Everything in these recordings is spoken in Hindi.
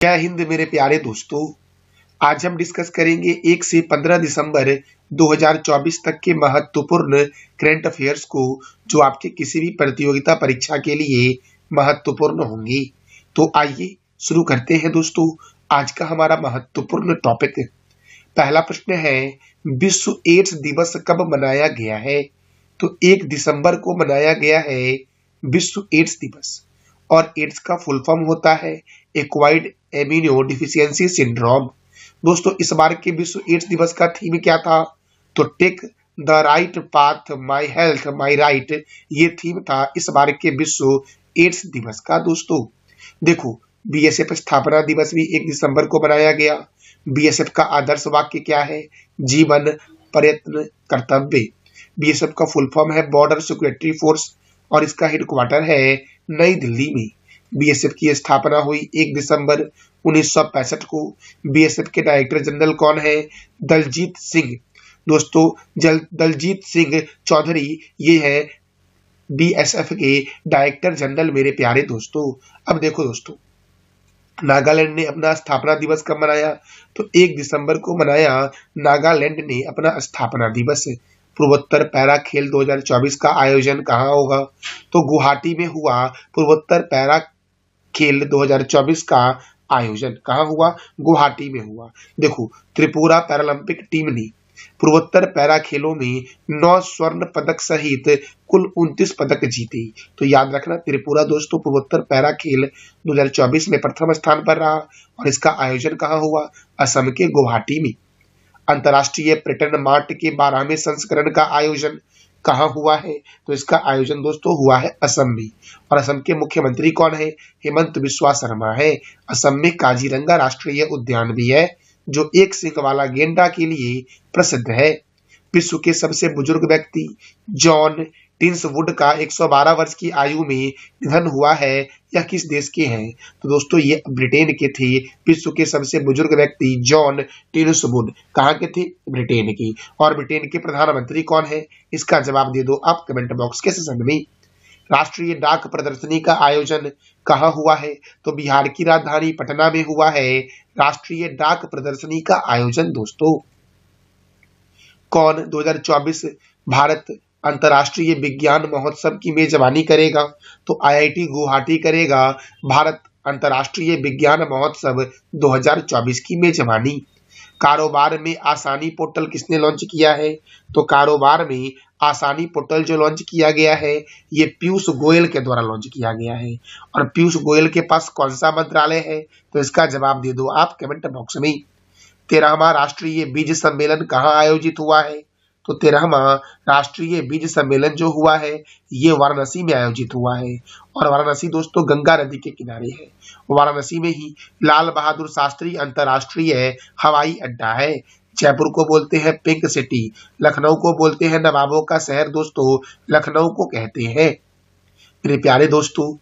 जय हिंद मेरे प्यारे दोस्तों। आज हम डिस्कस करेंगे 1 से 15 दिसंबर 2024 तक के महत्वपूर्ण करंट अफेयर्स को, जो आपके किसी भी प्रतियोगिता परीक्षा के लिए महत्वपूर्ण होंगे। तो आइए शुरू करते हैं दोस्तों आज का हमारा महत्वपूर्ण टॉपिक। पहला प्रश्न है, विश्व एड्स दिवस कब मनाया गया है? तो 1 दिसंबर को मनाया गया है विश्व एड्स दिवस। और एड्स का फुल फॉर्म होता है एक्वायर्ड इम्यूनो डिफिशियंसी सिंड्रोम। दोस्तों, इस बार के विश्व एड्स दिवस का थीम क्या था? तो take the right path, my health my right, ये थीम था इस बार के विश्व एड्स दिवस का। दोस्तों देखो, बीएसएफ स्थापना दिवस भी 1 दिसंबर को मनाया गया। बीएसएफ का आदर्श वाक्य क्या है? जीवन, प्रयत्न, कर्तव्य। बीएसएफ का फुल फॉर्म है बॉर्डर सिक्योरिटी फोर्स और इसका हेडक्वार्टर है नई दिल्ली में। बीएसएफ की स्थापना हुई 1 दिसंबर 1965 को। बीएसएफ के डायरेक्टर जनरल कौन है? दलजीत सिंह। दोस्तों, दलजीत सिंह चौधरी ये है बीएसएफ के डायरेक्टर जनरल मेरे प्यारे दोस्तों। अब देखो दोस्तों, नागालैंड ने अपना स्थापना दिवस कब मनाया? तो 1 दिसंबर को मनाया नागालैंड ने अपना स्थापना दिवस। पूर्वोत्तर पैरा खेल 2024 का आयोजन कहाँ होगा? तो गुवाहाटी में हुआ। पूर्वोत्तर पैरा खेल 2024 का आयोजन कहाँ हुआ? गुवाहाटी में हुआ। देखो, त्रिपुरा पैरालंपिक टीम ने पूर्वोत्तर पैरा खेलों में 9 स्वर्ण पदक सहित कुल 29 पदक जीते। तो याद रखना, त्रिपुरा दोस्तों पूर्वोत्तर पैरा खेल 2024 में प्रथम स्थान पर रहा। और इसका आयोजन कहाँ हुआ? असम के गुवाहाटी में। अंतर्राष्ट्रीय पर्यटन मार्ट के 12वें संस्करण का आयोजन कहाँ हुआ है? तो इसका आयोजन दोस्तों हुआ है असम में। और असम के मुख्यमंत्री कौन है? हेमंत बिस्वा शर्मा है। असम में काजीरंगा राष्ट्रीय उद्यान भी है, जो एक सिंह वाला गेंडा के लिए प्रसिद्ध है। विश्व के सबसे बुजुर्ग व्यक्ति जॉन टिन्सवुड का 112 वर्ष की आयु में निधन हुआ है। यह किस देश के हैं? तो दोस्तों, ये ब्रिटेन के थे। विश्व के सबसे बुजुर्ग व्यक्ति जॉन टिन्सवुड कहाँ के थे? ब्रिटेन के। और ब्रिटेन के प्रधानमंत्री कौन है? इसका जवाब दे दो आप कमेंट बॉक्स के सेक्शन में। राष्ट्रीय डाक प्रदर्शनी का आयोजन कहाँ हुआ है? तो बिहार की राजधानी पटना में हुआ है राष्ट्रीय डाक प्रदर्शनी का आयोजन। दोस्तों, कौन 2024 भारत अंतर्राष्ट्रीय विज्ञान महोत्सव की मेजबानी करेगा? तो आईआईटी गुवाहाटी करेगा भारत अंतर्राष्ट्रीय विज्ञान महोत्सव 2024 की मेजबानी। कारोबार में आसानी पोर्टल किसने लॉन्च किया है? तो कारोबार में आसानी पोर्टल जो लॉन्च किया गया है, ये पीयूष गोयल के द्वारा लॉन्च किया गया है। और पीयूष गोयल के पास कौन सा मंत्रालय है? तो इसका जवाब दे दो आप कमेंट बॉक्स में। 13वां राष्ट्रीय बीज सम्मेलन कहाँ आयोजित हुआ है? तो 13वां राष्ट्रीय बीज सम्मेलन जो हुआ है, ये वाराणसी में आयोजित हुआ है। और वाराणसी दोस्तों गंगा नदी के किनारे है। वाराणसी में ही लाल बहादुर शास्त्री अंतर्राष्ट्रीय हवाई अड्डा है। जयपुर को बोलते हैं पिंक सिटी, लखनऊ को बोलते हैं नवाबों का शहर। दोस्तों, लखनऊ को कहते हैं। मेरे प्यारे दोस्तों,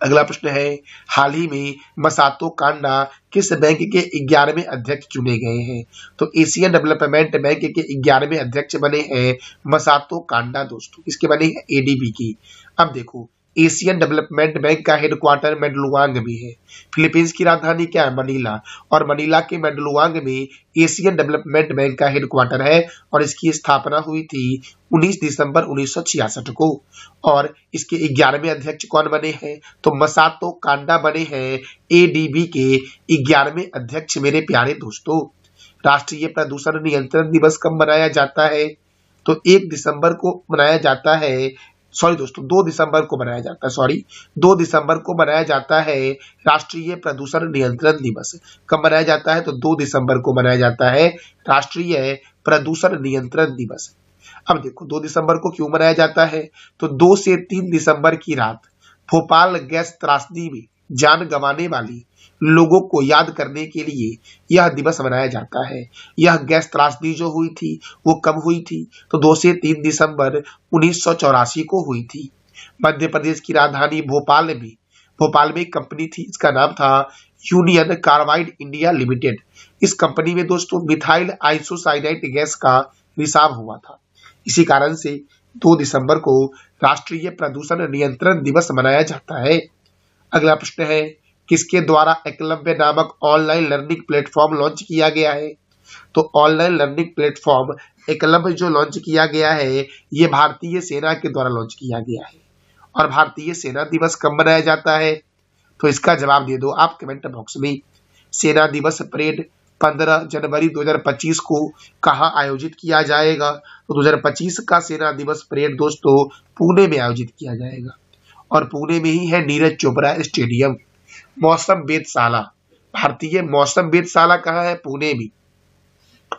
अगला प्रश्न है, हाल ही में मसातो कांडा किस बैंक के 11वें अध्यक्ष चुने गए हैं? तो एशियन डेवलपमेंट बैंक के 11वें अध्यक्ष बने हैं मसातो कांडा। दोस्तों, किसके बने हैं? एडीबी की। अब देखो, एशियन डेवलपमेंट बैंक का हेडक्वार्टर मेडलुआंग में है। फिलीपींस की राजधानी क्या है? मनीला। और मनीला के मेडलुआंग में एशियन डेवलपमेंट बैंक का हेडक्वार्टर है। और इसकी स्थापना हुई थी 19 दिसंबर 1966 को। और इसके 11वें अध्यक्ष कौन बने हैं? तो मसातो कांडा बने हैं एडीबी के 11वें अध्यक्ष। मेरे प्यारे दोस्तों, राष्ट्रीय प्रदूषण नियंत्रण दिवस कब मनाया जाता है? तो 1 दिसंबर को मनाया जाता है। सॉरी दोस्तों, 2 दिसंबर को मनाया जाता है। 2 दिसंबर को मनाया जाता है राष्ट्रीय प्रदूषण नियंत्रण दिवस। कब मनाया जाता है? तो 2 दिसंबर को मनाया जाता है राष्ट्रीय प्रदूषण नियंत्रण दिवस। अब देखो, 2 दिसंबर को क्यों मनाया जाता है? तो 2 से 3 दिसंबर की रात भोपाल गैस त्रासदी में जान गंवाने वाली लोगों को याद करने के लिए यह दिवस मनाया जाता है। यह गैस त्रासदी जो हुई थी वो कब हुई थी? तो 2 से 3 दिसंबर 1984 को हुई थी। मध्य प्रदेश की राजधानी भोपाल में एक कंपनी थी, इसका नाम था यूनियन कार्बाइड इंडिया लिमिटेड। इस कंपनी में दोस्तों मिथाइल आइसोसाइनाइड गैस का रिसाव हुआ था। इसी कारण से 2 दिसंबर को राष्ट्रीय प्रदूषण नियंत्रण दिवस मनाया जाता है। अगला प्रश्न है, किसके द्वारा एकलव्य नामक ऑनलाइन लर्निंग प्लेटफॉर्म लॉन्च किया गया है? तो ऑनलाइन लर्निंग प्लेटफॉर्म एकलव्य जो लॉन्च किया गया है ये भारतीय सेना के द्वारा लॉन्च किया गया है। और भारतीय सेना दिवस कब मनाया जाता है? तो इसका जवाब दे दो आप कमेंट बॉक्स में। सेना दिवस परेड 15 जनवरी 2025 को कहाँ आयोजित किया जाएगा? तो 2025 का सेना दिवस परेड दोस्तों पुणे में आयोजित किया जाएगा और पुणे में ही है नीरज चोपड़ा स्टेडियम। मौसम वेधशाला, भारतीय मौसम वेधशाला कहाँ है? पुणे में।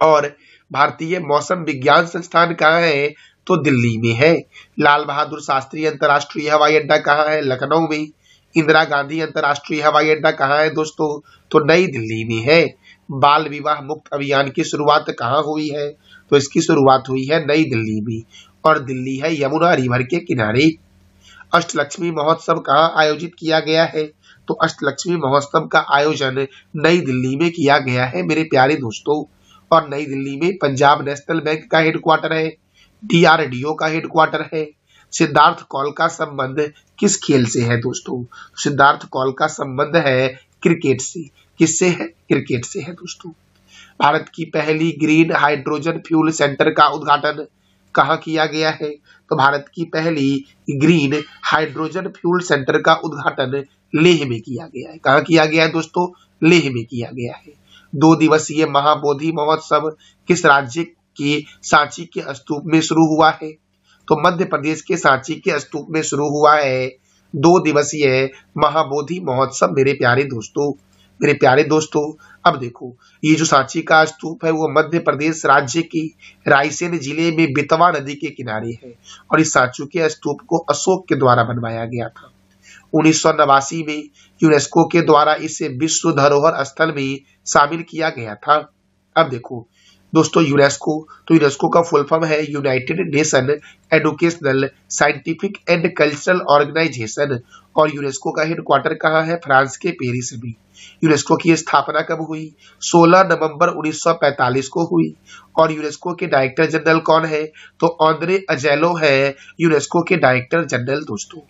और भारतीय मौसम विज्ञान संस्थान कहाँ है? तो दिल्ली में है। लाल बहादुर शास्त्री अंतर्राष्ट्रीय हवाई अड्डा कहाँ है? लखनऊ में। इंदिरा गांधी अंतर्राष्ट्रीय हवाई अड्डा कहाँ है दोस्तों? तो नई दिल्ली में है। बाल विवाह मुक्त अभियान की शुरुआत कहाँ हुई है? तो इसकी शुरुआत हुई है नई दिल्ली में और दिल्ली है यमुना रिवर के किनारे। अष्टलक्ष्मी महोत्सव कहाँ आयोजित किया गया है? तो अष्टलक्ष्मी महोत्सव का आयोजन नई दिल्ली में किया गया है मेरे प्यारे दोस्तों। और नई दिल्ली में पंजाब नेशनल बैंक का हेडक्वार्टर है, DRDO का हेडक्वार्टर है। सिद्धार्थ कौल का संबंध किस खेल से है दोस्तों? सिद्धार्थ कौल का संबंध है क्रिकेट से। किससे है? क्रिकेट से है दोस्तों। भारत की पहली ग्रीन हाइड्रोजन फ्यूल सेंटर का उद्घाटन कहाँ किया गया है? तो भारत की पहली ग्रीन हाइड्रोजन फ्यूल सेंटर का उद्घाटन लेह में किया गया है। कहाँ किया गया है दोस्तों? लेह में किया गया है। 2 दिवसीय महाबोधि महोत्सव किस राज्य के सांची के स्तूप में शुरू हुआ है? तो मध्य प्रदेश के सांची के स्तूप में शुरू हुआ है 2 दिवसीय महाबोधि महोत्सव मेरे प्यारे दोस्तों। मेरे प्यारे दोस्तों अब देखो ये जो सांची का स्तूप है वो मध्य प्रदेश राज्य की रायसेन जिले में बेतवा नदी के किनारे है और इस सांची के स्तूप को अशोक के द्वारा बनवाया गया था। 1989 में यूनेस्को के द्वारा इसे विश्व धरोहर स्थल में शामिल किया गया था। अब देखो दोस्तों यूनेस्को, तो यूनेस्को का फुल फॉर्म है United Nation Educational Scientific and Cultural Organization और यूनेस्को का हेडक्वार्टर कहाँ है? फ्रांस के पेरिस में। यूनेस्को की स्थापना कब हुई? 16 नवंबर 1945 को हुई। और यूनेस्को के डायरेक्टर जनरल कौन है? तो ऑन्द्रे अजेलो है यूनेस्को के डायरेक्टर जनरल दोस्तों।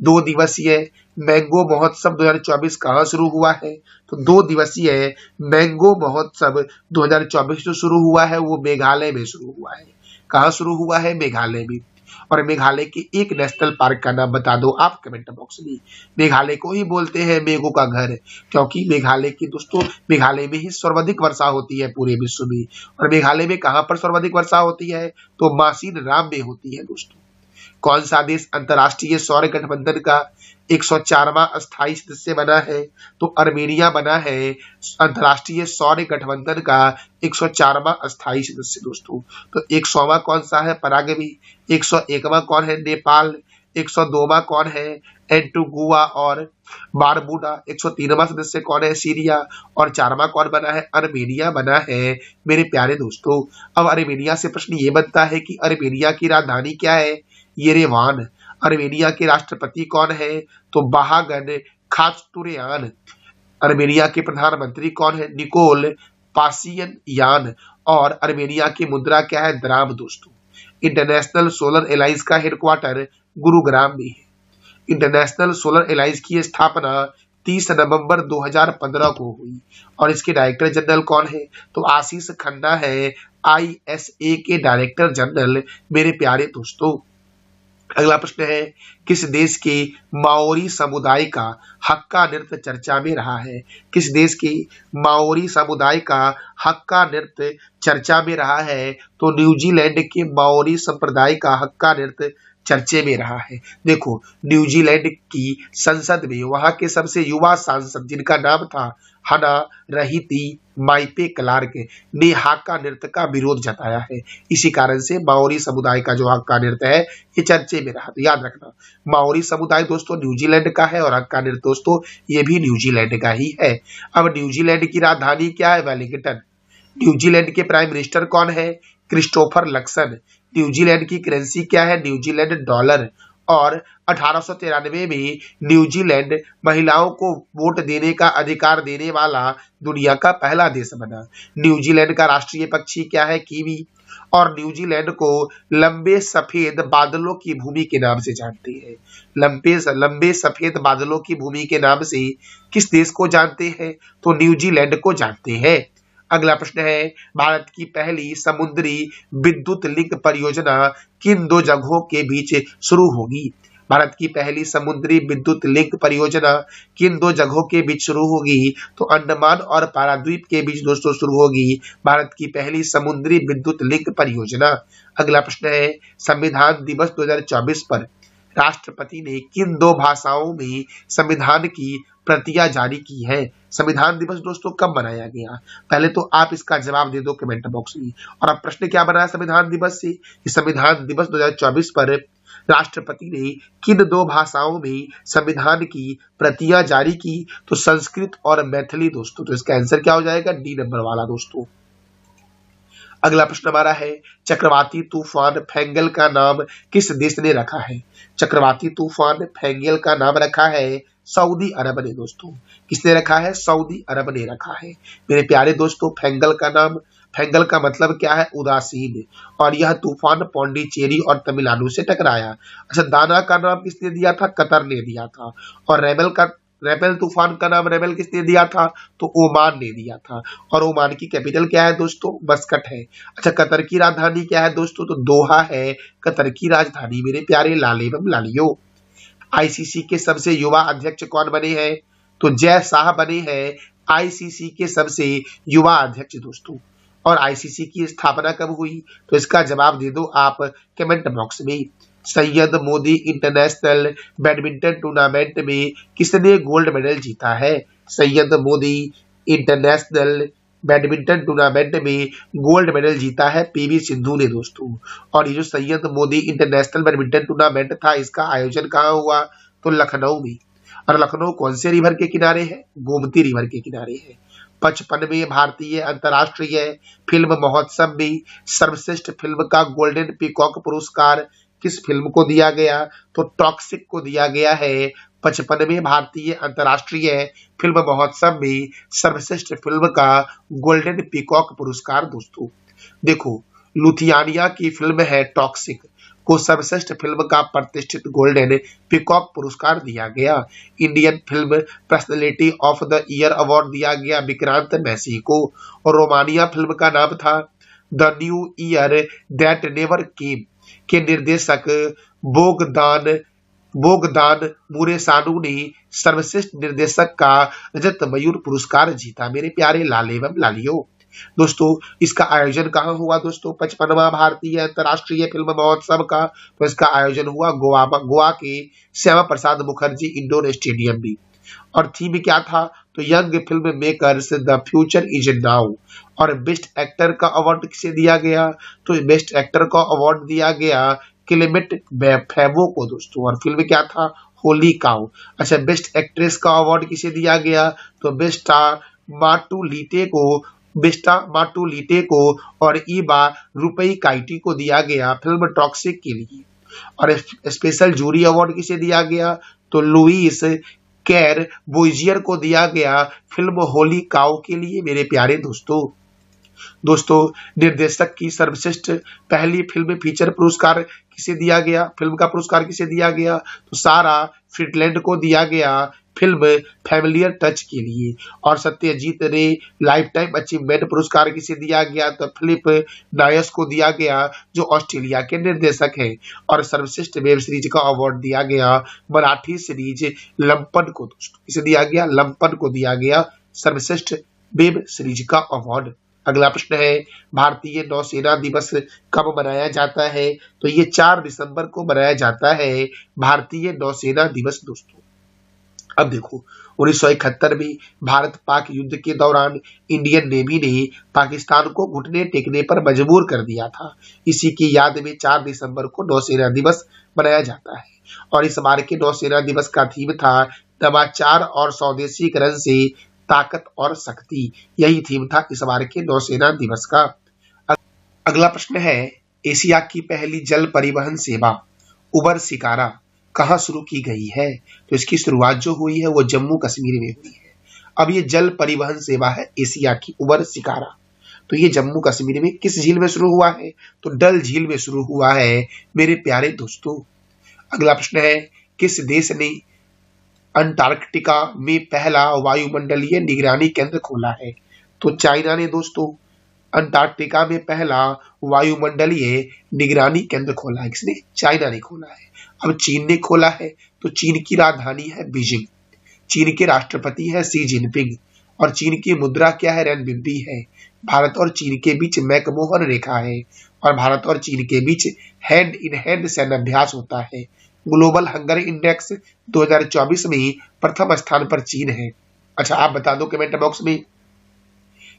2 दिवसीय मैंगो महोत्सव 2024 कहाँ शुरू हुआ है? तो 2 दिवसीय मैंगो महोत्सव 2024 जो शुरू हुआ है वो मेघालय में शुरू हुआ है। कहाँ शुरू हुआ है? मेघालय में। और मेघालय के एक नेशनल पार्क का नाम बता दो आप कमेंट बॉक्स में। मेघालय को ही बोलते हैं मेघों का घर, क्योंकि मेघालय की दोस्तों मेघालय में ही सर्वाधिक वर्षा होती है पूरे विश्व में। और मेघालय में कहाँ पर सर्वाधिक वर्षा होती है? तो मासिन राम में होती है दोस्तों। कौन सा देश अंतर्राष्ट्रीय सौर गठबंधन का 104वां अस्थायी सदस्य बना है? तो अर्मेनिया बना है अंतर्राष्ट्रीय सौर गठबंधन का 104वां अस्थायी सदस्य दोस्तों। तो 100वां कौन सा है? पराग्वे। 101वां कौन है? नेपाल। 102वां कौन है? एंटीगुआ और बारबुडा। 103वां सदस्य कौन है? सीरिया। और 4वां कौन बना है? अर्मेनिया बना है मेरे प्यारे दोस्तों। अब अर्मेनिया से प्रश्न ये बनता है कि अर्मेनिया की राजधानी क्या है? येरेवान। अर्मेनिया के राष्ट्रपति कौन है? तो बाहागन खाचतुरयान। अर्मेनिया के प्रधानमंत्री कौन है? निकोल पाशियनयान। और अर्मेनिया की मुद्रा क्या है? द्राम दोस्तों। इंटरनेशनल सोलर एलायंस का हेडक्वार्टर गुरुग्राम में है। इंटरनेशनल सोलर एलायंस की स्थापना 30 नवंबर 2015 को हुई और इसके डायरेक्टर जनरल कौन है? तो आशीष खन्ना है ISA के डायरेक्टर जनरल मेरे प्यारे दोस्तों। अगला प्रश्न है किस देश के माओरी समुदाय का हक्का नृत्य चर्चा में रहा है? किस देश के माओरी समुदाय का हक्का नृत्य चर्चा में रहा है? तो न्यूजीलैंड के माओरी संप्रदाय का हक्का नृत्य चर्चे में रहा है। देखो न्यूजीलैंड की संसद में वहां के सबसे युवा सांसद जिनका नाम था हना रहीती माइपे क्लार्क ने हाक्का नृत्य का विरोध जताया है। इसी कारण से माओरी समुदाय का जो हक्का नृत्य है ये चर्चे में रहा। तो याद रखना माओरी समुदाय दोस्तों न्यूजीलैंड का है और हक्का नृत्य दोस्तों ये भी न्यूजीलैंड का ही है। अब न्यूजीलैंड की राजधानी क्या है? वेलिंगटन। न्यूजीलैंड के प्राइम मिनिस्टर कौन है? Christopher Luxon. न्यूजीलैंड की करेंसी क्या है? New Zealand dollar. और 1893 में न्यूजीलैंड महिलाओं को वोट देने का अधिकार देने वाला दुनिया का पहला देश बना। न्यूजीलैंड का राष्ट्रीय पक्षी क्या है? कीवी। और न्यूजीलैंड को लंबे सफेद बादलों की भूमि के नाम से जानते हैं। लंबे सफेद बादलों की भूमि के नाम से किस देश को जानते हैं? तो न्यूजीलैंड को जानते हैं। अगला प्रश्न है, भारत की पहली समुद्री विद्युत लिंक परियोजना किन दो जगहों के बीच शुरू होगी? भारत की पहली समुद्री विद्युत लिंक परियोजना किन दो जगहों के बीच शुरू होगी? तो अंडमान और पारादीप के बीच दोस्तों शुरू होगी भारत की पहली समुद्री विद्युत लिंक परियोजना। अगला प्रश्न है, संविधान दिवस 2024 पर राष्ट्रपति ने किन दो भाषाओं में संविधान की प्रतियां जारी की है? संविधान दिवस दोस्तों कब मनाया गया? पहले तो आप इसका जवाब दे दो कमेंट बॉक्स में। और अब प्रश्न क्या बना है संविधान दिवस से? संविधान दिवस 2024 पर राष्ट्रपति ने किन दो भाषाओं में संविधान की प्रतियां जारी की? तो संस्कृत और मैथिली दोस्तों। तो इसका आंसर क्या हो जाएगा? डी नंबर वाला दोस्तों। अगला प्रश्न हमारा है, चक्रवाती तूफान फेंगल का नाम किस देश ने रखा है? चक्रवाती तूफान फेंगल का नाम रखा है सऊदी अरब ने दोस्तों। किसने रखा है? सऊदी अरब ने रखा है। मेरे प्यारे दोस्तों, फेंगल का मतलब क्या है? उदासीन। और यह तूफान पौंडीचेरी और तमिलनाडु से टकराया। अच्छा, दाना का नाम किसने दिया था? कतर ने दिया था। और रेबेल तूफान का नाम रेबेल किसने दिया था? तो ओमान ने दिया था। और ओमान की कैपिटल क्या है दोस्तों? मस्कट है। अच्छा, कतर की राजधानी क्या है दोस्तों? तो दोहा है कतर की राजधानी। मेरे प्यारे लाले एवं लालियों, आईसीसी के सबसे युवा अध्यक्ष कौन बने हैं? तो जय शाह बने हैं आईसीसी के सबसे युवा अध्यक्ष दोस्तों। और आईसीसी की स्थापना कब हुई? तो इसका जवाब दे दो आप कमेंट बॉक्स में। Syed Modi international badminton tournament में किसने गोल्ड मेडल जीता है? Syed Modi international badminton tournament में गोल्ड मेडल जीता है पीवी सिंधु ने दोस्तों। और ये जो Syed Modi international badminton tournament था, इसका आयोजन कहाँ हुआ? तो लखनऊ में। और लखनऊ कौन से रिवर के किनारे है? गोमती रिवर के किनारे है। 55वें भारतीय अंतर्राष्ट्रीय फिल्म महोत्सव में सर्वश्रेष्ठ फिल्म का गोल्डन पीकॉक पुरस्कार किस फिल्म को दिया गया? तो टॉक्सिक को दिया गया है। 55वें भारतीय अंतर्राष्ट्रीय फिल्म महोत्सव में सर्वश्रेष्ठ फिल्म का गोल्डन पीकॉक पुरस्कार दोस्तों। देखो, लुथियानिया की फिल्म है टॉक्सिक को सर्वश्रेष्ठ फिल्म का प्रतिष्ठित गोल्डन पीकॉक पुरस्कार दिया गया। Indian film personality of the year award दिया गया विक्रांत मैसी को। और रोमानिया फिल्म का नाम था the new year that never came के निर्देशक बोगदान मुरेसानू ने सर्वश्रेष्ठ निर्देशक का रजत मयूर पुरस्कार जीता। मेरे प्यारे लाले एवं लालियों, दोस्तों इसका आयोजन कहाँ हुआ दोस्तों? 55वां भारतीय अंतर्राष्ट्रीय फिल्म महोत्सव का। तो इसका आयोजन हुआ गोवा के श्यामा प्रसाद मुखर्जी इंडोर स्टेडियम में। और थीम क्या था? तो young film makers the future is now. और बेस्ट एक्टर का अवार्ड किसे दिया गया? तो बेस्ट एक्टर का अवार्ड दिया गया क्लेमेंट फेवो को दोस्तों। और फिल्म क्या था? होली काउ। अच्छा, बेस्ट एक्ट्रेस का अवार्ड किसे दिया गया? तो बेस्टा माटुलीटे को और ईबा रुपई काइटी को दिया गया फिल्म टॉक्सिक के लिए। और स्पेशल जूरी अवार्ड किसे दिया गया? तो लुइस कैर बोइजियर को दिया गया फिल्म होली काउ के लिए। मेरे प्यारे दोस्तों, निर्देशक की सर्वश्रेष्ठ पहली फिल्म फीचर पुरस्कार किसे दिया गया? फिल्म का पुरस्कार किसे दिया गया? तो सारा फ्रीडलैंड को दिया गया फिल्म फैमिलियर टच के लिए। और सत्यजीत रे लाइफ टाइम अचीवमेंट पुरस्कार किसे दिया गया? तो फिलिप नायस को दिया गया जो ऑस्ट्रेलिया के निर्देशक हैं। और सर्वश्रेष्ठ वेब सीरीज का अवार्ड दिया गया मराठी सीरीज लंपन को दोस्तों। किसे दिया गया? लंपन को दिया गया सर्वश्रेष्ठ वेब सीरीज का अवार्ड। अगला प्रश्न है, भारतीय नौसेना दिवस कब मनाया जाता है? तो ये 4 दिसंबर को मनाया जाता है भारतीय नौसेना दिवस दोस्तों। अब देखो, 1971 में भारत पाक युद्ध के दौरान इंडियन नेवी ने पाकिस्तान को घुटने टेकने पर मजबूर कर दिया था। इसी की याद में 4 दिसंबर को नौसेना दिवस मनाया जाता है। और इस बार के नौसेना दिवस का थीम था नवाचार और स्वदेशीकरण से ताकत और शक्ति। यही थीम था इस बार के नौसेना दिवस का। अगला प्रश्न है, एशिया की पहली जल परिवहन सेवा उबर शिकारा कहाँ शुरू की गई है? तो इसकी शुरुआत जो हुई है वो जम्मू कश्मीर में हुई है। अब ये जल परिवहन सेवा है एशिया की उबर शिकारा। तो ये जम्मू कश्मीर में किस झील में शुरू हुआ है? तो डल झील में शुरू हुआ है मेरे प्यारे दोस्तों। अगला प्रश्न है, किस देश ने अंटार्कटिका में पहला वायुमंडलीय निगरानी केंद्र खोला है? तो चाइना ने दोस्तों अंटार्कटिका में पहला वायुमंडलीय निगरानी केंद्र खोला है। किसने? चाइना ने खोला है। अब चीन ने खोला है, तो चीन की राजधानी है बीजिंग, चीन के राष्ट्रपति है शी जिनपिंग और चीन की मुद्रा क्या है? रेनबिन्बी है। भारत और चीन के बीच मैकमोहन रेखा है और भारत और चीन के बीच हैंड इन हैंड सैन्य अभ्यास होता है। ग्लोबल हंगर इंडेक्स 2024 में प्रथम स्थान पर चीन है। अच्छा, आप बता दो कमेंट बॉक्स में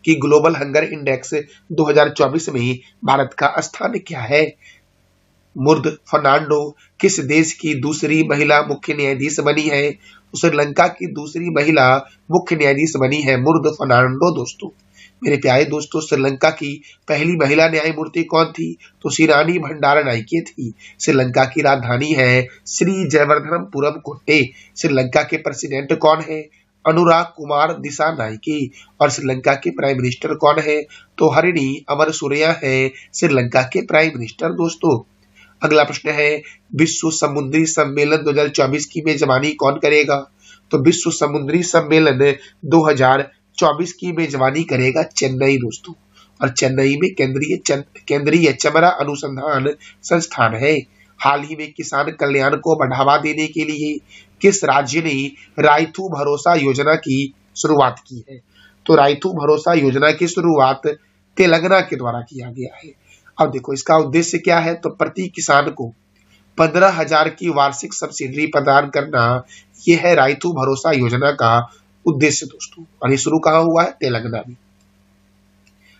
कि ग्लोबल हंगर इंडेक्स 2024 में भारत का स्थान क्या है। मुर्द फर्नांडो किस देश की दूसरी महिला मुख्य न्यायाधीश बनी है? श्रीलंका की दूसरी महिला मुख्य न्यायाधीश बनी है मुर्द फर्नांडो दोस्तों। मेरे प्यारे दोस्तों, श्रीलंका की पहली महिला न्यायमूर्ति कौन थी? तो शिरानी भंडारनायके थी। श्रीलंका की राजधानी है श्री जयवर्धनपुरम कोट्टे। श्रीलंका के प्रेसिडेंट कौन है? अनुराग कुमार दिसानायके। और श्रीलंका के प्राइम मिनिस्टर कौन है? तो हरिणी अमरसूरिया है श्रीलंका के प्राइम मिनिस्टर दोस्तों। अगला प्रश्न है, विश्व समुद्री सम्मेलन 2024 की मेजबानी कौन करेगा? तो विश्व समुद्री सम्मेलन 2024 की मेजबानी करेगा चेन्नई दोस्तों। और चेन्नई में केंद्रीय चमड़ा अनुसंधान संस्थान है। हाल ही में किसान कल्याण को बढ़ावा देने के लिए किस राज्य ने रायथू भरोसा योजना की शुरुआत की है? तो रायथू भरोसा योजना की शुरुआत तेलंगाना के द्वारा किया गया है। अब देखो इसका उद्देश्य क्या है? तो प्रति किसान को 15,000 की वार्षिक सब्सिडी प्रदान करना, यह है रायथू भरोसा योजना का उद्देश्य दोस्तों। और ये शुरू कहाँ हुआ है? तेलंगाना में।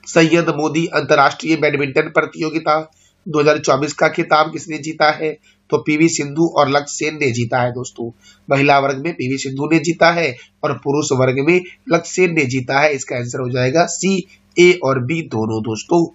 सैयद मोदी अंतर्राष्ट्रीय बैडमिंटन प्रतियोगिता 2024 का खिताब किसने जीता है? तो पीवी सिंधु और लक्ष्य सेन ने जीता है दोस्तों। महिला वर्ग में पीवी सिंधु ने जीता है और पुरुष वर्ग में लक्ष्य सेन ने जीता है। इसका आंसर हो जाएगा सी, ए और बी दोनों दोस्तों।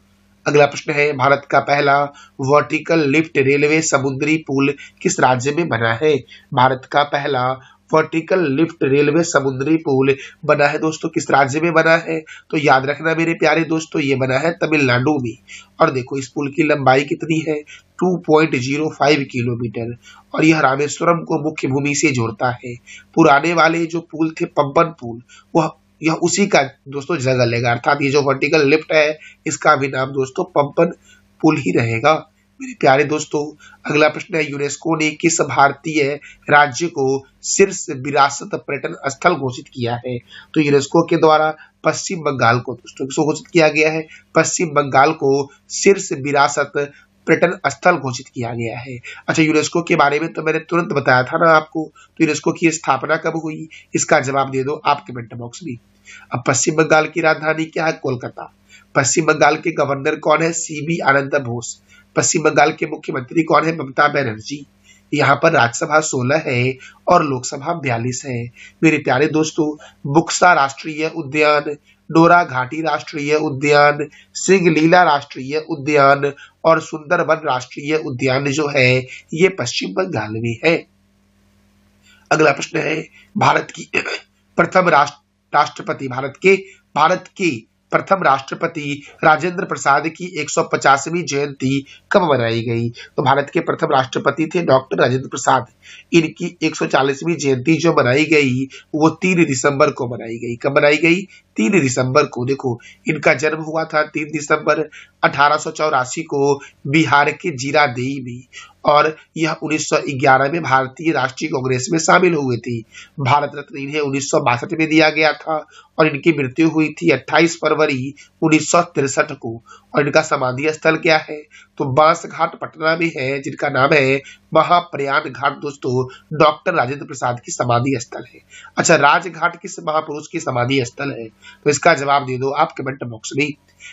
अगला प्रश्न है, भारत का पहला वर्टिकल लिफ्ट रेलवे समुद्री पुल किस राज्य में बना है? भारत का पहला वर्टिकल लिफ्ट रेलवे समुद्री पुल बना है दोस्तों, किस राज्य में बना है? तो याद रखना मेरे प्यारे दोस्तों, ये बना है तमिलनाडु में। और देखो इस पुल की लंबाई कितनी है? 2.05 किलोमीटर और यह रामेश्वरम को मुख्य भूमि से जोड़ता है। पुराने वाले जो पुल थे पंपन पुल, वह यह उसी का दोस्तों जगह लेगा, अर्थात ये जो वर्टिकल लिफ्ट है इसका भी नाम दोस्तों पंपन पुल ही रहेगा। मेरे प्यारे दोस्तों, अगला प्रश्न है, यूनेस्को ने किस भारतीय राज्य को शीर्ष विरासत पर्यटन स्थल घोषित किया है? तो यूनेस्को के द्वारा पश्चिम बंगाल को दोस्तों किसको घोषित किया गया है? पश्चिम बंगाल को शीर्ष विरासत पर्यटन स्थल घोषित किया गया है। अच्छा, यूनेस्को के बारे में तो मैंने तुरंत बताया था ना आपको। तो यूनेस्को की स्थापना कब हुई? इसका जवाब दे दो आप कमेंट बॉक्स में। अब पश्चिम बंगाल की राजधानी क्या है? कोलकाता। पश्चिम बंगाल के गवर्नर कौन है? सीबी आनंद बोस। पश्चिम बंगाल के मुख्यमंत्री कौन है? ममता बनर्जी। यहाँ पर राज्यसभा 16 है और लोकसभा 42 है। मेरे प्यारे दोस्तों, बुक्सा राष्ट्रीय उद्यान, डोरा घाटी राष्ट्रीय उद्यान, सिंगलीला राष्ट्रीय उद्यान और सुंदरबन राष्ट्रीय उद्यान जो है ये पश्चिम बंगाल में है। अगला प्रश्न है, भारत की प्रथम राष्ट्रपति भारत के प्रथम राष्ट्रपति राजेंद्र प्रसाद की 150वीं जयंती कब मनाई गई? तो भारत के प्रथम राष्ट्रपति थे डॉक्टर राजेंद्र प्रसाद। इनकी 140वीं जयंती जो मनाई गई वो 3 दिसंबर को मनाई गई। कब मनाई गई? 3 दिसंबर को। देखो इनका जन्म हुआ था 3 दिसंबर 1884 को बिहार के जीरादेई में और यह 1911 में भारतीय राष्ट्रीय कांग्रेस में शामिल हुए थे। भारत रत्न इन्हें 1962 में दिया गया था और इनकी मृत्यु हुई थी 28 फरवरी 1963 को। और इनका समाधि स्थल क्या है? तो बांस घाट पटना में है, जिनका नाम है महाप्रयाण घाट दोस्तों, डॉक्टर राजेंद्र प्रसाद की समाधि स्थल है। अच्छा, राजघाट किस महापुरुष की समाधि स्थल है? तो इसका जवाब दे दो आप कमेंट बॉक्स में।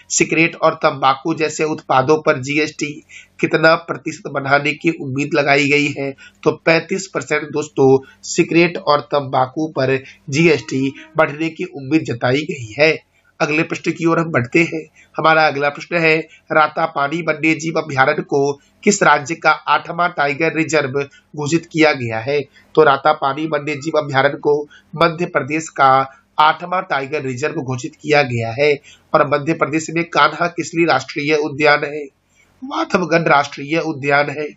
सिगरेट और तंबाकू जैसे उत्पादों पर जीएसटी कितना प्रतिशत बढ़ाने की उम्मीद लगाई गई है? तो 35% दोस्तों सिगरेट और तंबाकू पर जीएसटी बढ़ने की उम्मीद जताई गई है। अगले प्रश्न की ओर हम बढ़ते हैं। हमारा अगला प्रश्न है, रातापानी वन्य जीव अभ्यारण्य को किस राज्य का 8वां टाइगर रिजर्व घोषित किया गया है? तो रातापानी वन्य जीव अभ्यारण्य को मध्य प्रदेश का 8वां टाइगर रिजर्व घोषित किया गया है। और मध्य प्रदेश में कान्हा किसली राष्ट्रीय उद्यान है, माधवगढ़ राष्ट्रीय उद्यान है,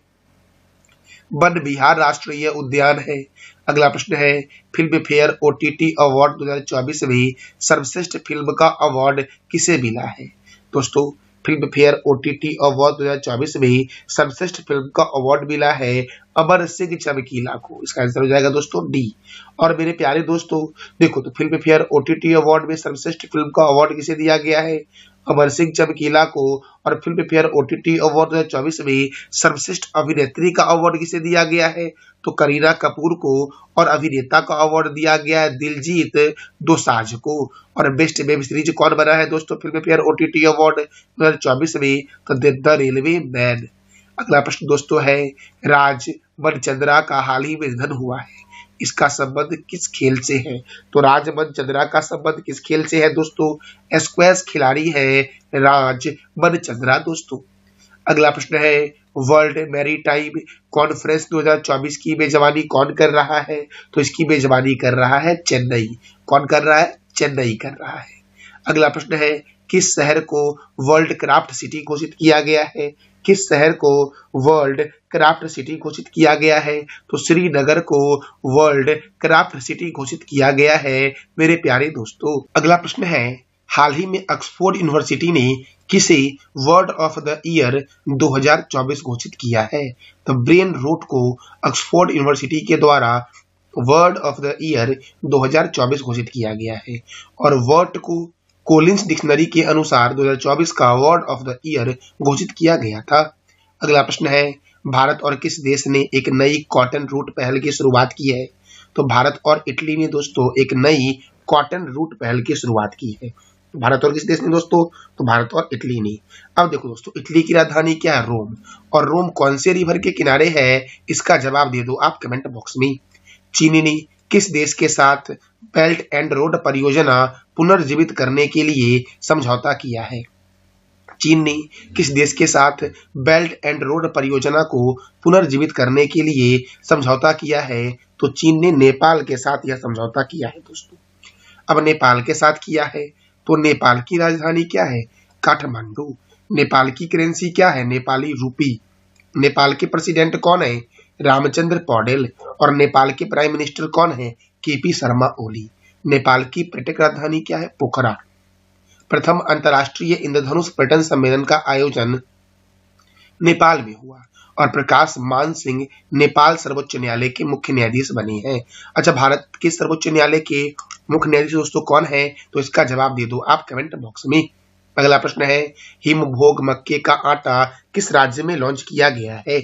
वन विहार राष्ट्रीय उद्यान है। अगला प्रश्न है, फिल्म फेयर ओटीटी अवार्ड 2024 में सर्वश्रेष्ठ फिल्म का अवार्ड किसे मिला है। दोस्तों, फिल्म फेयर ओटीटी अवार्ड 2024 में सर्वश्रेष्ठ फिल्म का अवार्ड मिला है अमर सिंह चमकीला को। इसका आंसर हो जाएगा दोस्तों डी। और मेरे प्यारे दोस्तों, देखो तो फिल्म फेयर ओटीटी अवार्ड में सर्वश्रेष्ठ फिल्म का अवार्ड किसे दिया गया है, अमर सिंह चमकीला को। और फिल्म फेयर ओटीटी अवार्ड 2024 में सर्वश्रेष्ठ अभिनेत्री का अवार्ड किसे दिया गया है, तो करीना कपूर को। और अभिनेता का अवार्ड दिया गया है दिलजीत दोसांझ को। और बेस्ट वेब सीरीज कौन बना है दोस्तों फिल्म फेयर ओटीटी अवार्ड 2024 में, तो द रेलवे मैन। अगला प्रश्न दोस्तों है, राज मनचंद्रा का हाल ही में निधन हुआ है, इसका संबंध किस खेल से है। तो राज मनचंद्रा का संबंध किस खेल से है दोस्तों, स्क्वैश खिलाड़ी है राज मनचंद्रा दोस्तों। अगला प्रश्न है, वर्ल्ड मैरीटाइम कॉन्फ्रेंस 2024 की मेजबानी कौन कर रहा है, तो इसकी मेजबानी कर रहा है चेन्नई। कौन कर रहा है, चेन्नई कर रहा है। अगला प्रश्न है, किस शहर को वर्ल्ड क्राफ्ट सिटी घोषित किया गया है, किस शहर को वर्ल्ड क्राफ्ट सिटी घोषित किया गया है, तो श्रीनगर को वर्ल्ड क्राफ्ट सिटी घोषित किया गया है मेरे प्यारे दोस्तों। अगला प्रश्न है, हाल ही में ऑक्सफोर्ड यूनिवर्सिटी ने किसे वर्ड ऑफ द ईयर 2024 घोषित किया है, तो ब्रेन रोट को ऑक्सफोर्ड यूनिवर्सिटी के द्वारा वर्ड ऑफ द ईयर 2024 घोषित किया गया है। और वर्ड को कोलिंस डिक्शनरी के अनुसार 2024 का वर्ड ऑफ द ईयर घोषित किया गया था। अगला प्रश्न है, भारत और किस देश ने एक नई कॉटन रूट पहल की शुरुआत की है, तो भारत और इटली ने दोस्तों एक नई कॉटन रूट पहल की शुरुआत की है। भारत और किस देश ने दोस्तों, तो भारत और इटली ने। अब देखो दोस्तों, इटली की राजधानी क्या है, रोम। और रोम कौन से रिवर के किनारे है, इसका जवाब दे दो आप कमेंट बॉक्स में। चीन ने किस देश के साथ बेल्ट एंड रोड परियोजना पुनर्जीवित करने के लिए समझौता किया है। चीन ने किस देश के साथ बेल्ट एंड रोड परियोजना को पुनर्जीवित करने के लिए समझौता किया है, तो चीन ने नेपाल के साथ यह समझौता किया है दोस्तों। अब नेपाल के साथ किया है, तो नेपाल की राजधानी क्या है, काठमांडू। नेपाल की करेंसी क्या है, नेपाली रूपी। नेपाल के प्रेसिडेंट कौन है, रामचंद्र पौडेल। और नेपाल के प्राइम मिनिस्टर कौन है, केपी शर्मा ओली। नेपाल की पर्यटक राजधानी क्या है, पोखरा। प्रथम अंतर्राष्ट्रीय इंद्रधनुष पर्यटन सम्मेलन का आयोजन नेपाल में हुआ। और प्रकाश मान सिंह नेपाल सर्वोच्च न्यायालय के मुख्य न्यायाधीश बने हैं। अच्छा, भारत के सर्वोच्च न्यायालय के मुख्य न्यायाधीश दोस्तों कौन है, तो इसका जवाब दे दो आप कमेंट बॉक्स में। अगला प्रश्न है, हिमभोग मक्के का आटा किस राज्य में लॉन्च किया गया है,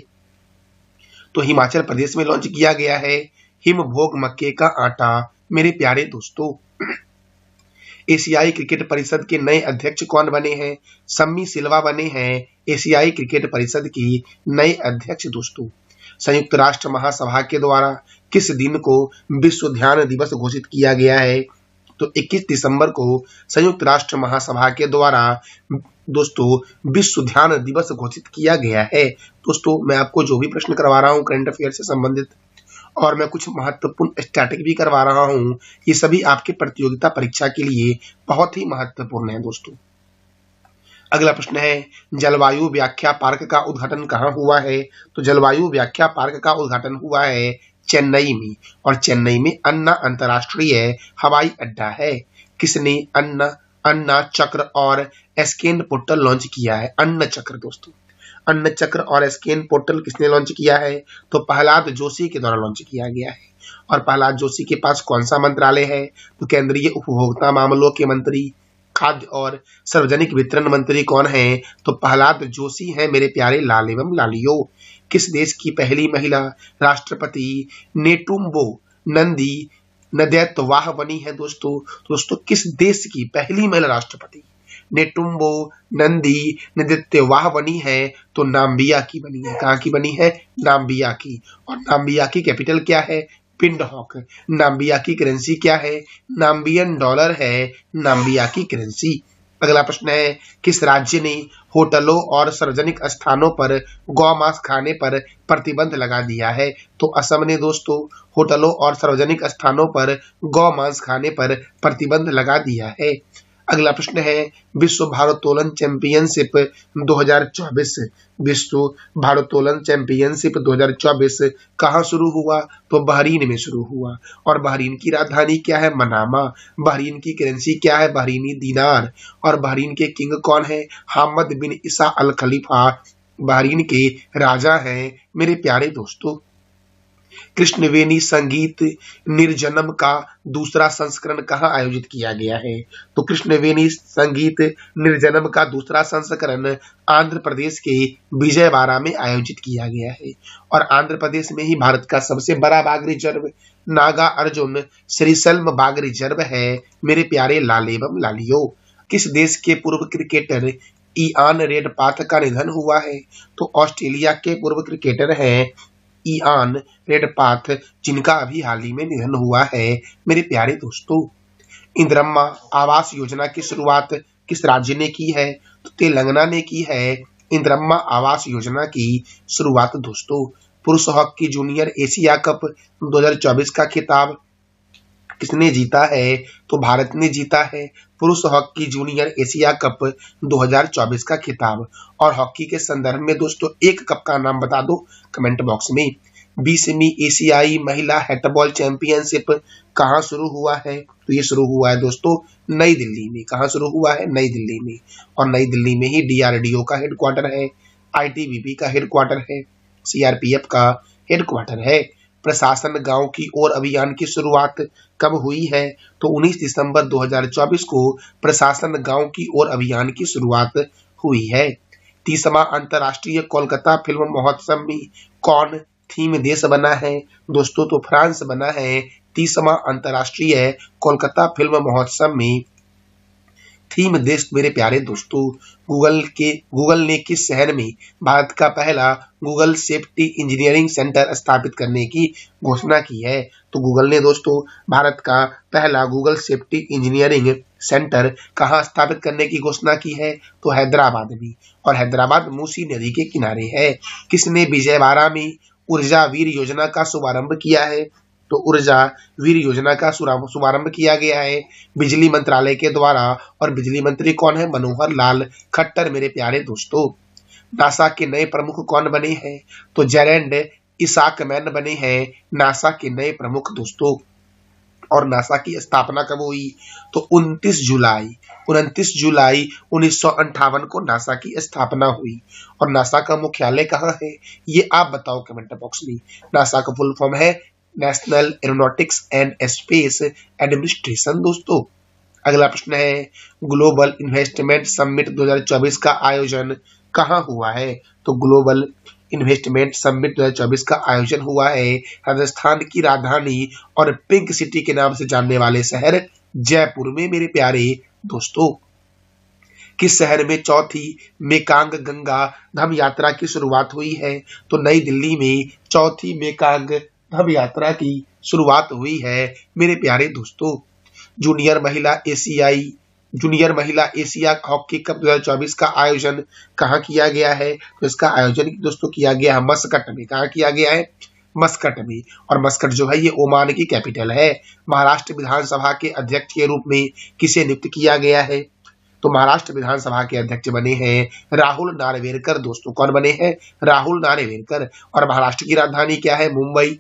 तो हिमाचल प्रदेश में लॉन्च किया गया है हिमभोग मक्के का आटा मेरे प्यारे दोस्तों। एशियाई क्रिकेट परिषद के नए अध्यक्ष कौन बने हैं, सम्मी सिल्वा बने हैं एशियाई क्रिकेट परिषद की नए अध्यक्ष दोस्तों। संयुक्त राष्ट्र महासभा के द्वारा किस दिन को विश्व ध्यान दिवस घोषित किया गया है, तो 21 दिसंबर को संयुक्त राष्ट्र महासभा के द्वारा दोस्तों विश्व ध्यान दिवस घोषित किया गया है। दोस्तों, मैं आपको जो भी प्रश्न करवा रहा हूँ करंट अफेयर से संबंधित, और मैं कुछ महत्वपूर्ण स्टैटिक भी करवा रहा हूं, ये सभी आपके प्रतियोगिता परीक्षा के लिए बहुत ही महत्वपूर्ण है दोस्तों। अगला प्रश्न है, जलवायु व्याख्या पार्क का उद्घाटन कहाँ हुआ है, तो जलवायु व्याख्या पार्क का उद्घाटन हुआ है चेन्नई में। और चेन्नई में अन्ना अंतर्राष्ट्रीय हवाई अड्डा है। किसने अन्ना चक्र और एस्केन पोर्टल लॉन्च किया है, अन्न चक्र दोस्तों। अन्न चक्र और स्कैन पोर्टल किसने लॉन्च किया है, तो प्रहलाद जोशी के द्वारा लॉन्च किया गया है। और प्रहलाद जोशी के पास कौन सा मंत्रालय है, तो केंद्रीय उपभोक्ता मामलों के मंत्री, खाद्य और सार्वजनिक वितरण मंत्री कौन है, तो प्रहलाद जोशी है मेरे प्यारे लाल एवं लालियो। किस देश की पहली महिला राष्ट्रपति नेटुम्बो नंदी नदैत्वाह बनी है दोस्तों किस देश की पहली महिला राष्ट्रपति नेटुम्बो नंदी नदैत्वाह बनी है, तो नाम्बिया की बनी है। कहाँ की बनी है, नाम्बिया की। और नाम्बिया की कैपिटल क्या है, पिंडहॉक। नाम्बिया की करेंसी क्या है, नाम्बियन डॉलर है नाम्बिया की करेंसी। अगला प्रश्न है, किस राज्य ने होटलों और सार्वजनिक स्थानों पर गौमांस खाने पर प्रतिबंध लगा दिया है? तो असम ने दोस्तों होटलों और सार्वजनिक स्थानों पर गौमांस खाने पर प्रतिबंध लगा दिया है। अगला प्रश्न है, विश्व भारोत्तोलन चैंपियनशिप 2024 विश्व भारोत्तोलन चैंपियनशिप 2024 कहाँ शुरू हुआ? तो बहरीन में शुरू हुआ। और बहरीन की राजधानी क्या है? मनामा। बहरीन की करेंसी क्या है? बहरीनी दीनार। और बहरीन के किंग कौन है? हामद बिन ईसा अल खलीफा बहरीन के राजा हैं मेरे प्यारे दोस्तों। कृष्णवेणी संगीत निर्जनम का दूसरा संस्करण कहाँ आयोजित किया गया है? तो कृष्णवेणी संगीत निर्जनम का दूसरा संस्करण आंध्र प्रदेश के विजयवाड़ा में आयोजित किया गया है। और आंध्र प्रदेश में ही भारत का सबसे बड़ा बाघ रिजर्व नागा अर्जुन श्रीशल्म बाघ रिजर्व है मेरे प्यारे लाल एवं लालियो। किस देश के पूर्व क्रिकेटर इयान रेडपाथ का निधन हुआ है? तो ऑस्ट्रेलिया के पूर्व क्रिकेटर हैं इयान रेडपाथ, जिनका अभी हाल ही में निधन हुआ है मेरे प्यारे दोस्तों। इंदिरम्मा आवास योजना की शुरुआत किस राज्य ने की है? तो तेलंगाना ने की है इंदिरम्मा आवास योजना की शुरुआत दोस्तों। पुरुष हॉकी जूनियर एशिया कप 2024 का खिताब किसने जीता है? तो भारत ने जीता है पुरुष हॉकी जूनियर एशिया कप 2024 का खिताब। और हॉकी के संदर्भ में दोस्तों एक कप का नाम बता दो कमेंट बॉक्स में। 20वीं एशियाई महिला हैंडबॉल चैंपियनशिप कहाँ शुरू हुआ है? तो ये शुरू हुआ है दोस्तों नई दिल्ली में। कहाँ शुरू हुआ है? नई दिल्ली में। और नई दिल्ली में ही डीआरडीओ का हेडक्वार्टर है, आईटीबीपी का हेडक्वार्टर है, सीआरपीएफ का हेडक्वार्टर है। प्रशासन गांव की ओर अभियान की शुरुआत कब हुई है? तो 19 दिसंबर 2024 को प्रशासन गांव की ओर अभियान की शुरुआत हुई है। 30वां अंतर्राष्ट्रीय कोलकाता फिल्म महोत्सव में कौन थीम देश बना है? दोस्तों तो फ्रांस बना है 30वां अंतर्राष्ट्रीय कोलकाता फिल्म महोत्सव में थीम देश मेरे प्यारे दोस्तों। गूगल ने किस शहर में भारत का पहला गूगल सेफ्टी इंजीनियरिंग सेंटर स्थापित करने की घोषणा की है? तो गूगल ने दोस्तों भारत का पहला गूगल सेफ्टी इंजीनियरिंग सेंटर कहाँ स्थापित करने की घोषणा की है? तो हैदराबाद में। और हैदराबाद मूसी नदी के किनारे है। किसने विजयवाड़ा में ऊर्जा वीर योजना का शुभारंभ किया है? तो ऊर्जा वीर योजना का शुभारंभ किया गया है बिजली मंत्रालय के द्वारा। और बिजली मंत्री कौन है? मनोहर लाल खट्टर मेरे प्यारे दोस्तों। नासा के नए प्रमुख कौन बने हैं? तो जेरेंड इसाकमैन बने हैं नासा के नए प्रमुख दोस्तों। और नासा की स्थापना कब हुई? तो 29 जुलाई 1958 को नासा की स्थापना हुई। और नासा का मुख्यालय कहाँ है? ये आप बताओ कमेंट बॉक्स में। नासा का फुल फॉर्म है national aeronautics and space administration दोस्तों। अगला प्रश्न है, ग्लोबल इन्वेस्टमेंट समिट 2024 का आयोजन कहाँ हुआ है? तो ग्लोबल इन्वेस्टमेंट समिट 2024 का आयोजन हुआ है राजस्थान की राजधानी और पिंक सिटी के नाम से जानने वाले शहर जयपुर में मेरे प्यारे दोस्तों। किस शहर में चौथी मेकांग गंगा धम यात्रा की शुरुआत हुई है? तो नई दिल्ली में चौथी मेकांग धम यात्रा की शुरुआत हुई है मेरे प्यारे दोस्तों। जूनियर महिला एशिया हॉकी कप 2024 का आयोजन कहाँ किया गया है? तो इसका आयोजन दोस्तों किया गया है मस्कट में। कहाँ किया गया है? मस्कट में। और मस्कट जो है ये ओमान की कैपिटल है। महाराष्ट्र विधानसभा के अध्यक्ष के रूप में किसे नियुक्त किया गया है? तो महाराष्ट्र विधानसभा के अध्यक्ष बने हैं राहुल नार्वेकर दोस्तों। कौन बने हैं? राहुल नार्वेकर। और महाराष्ट्र की राजधानी क्या है? मुंबई।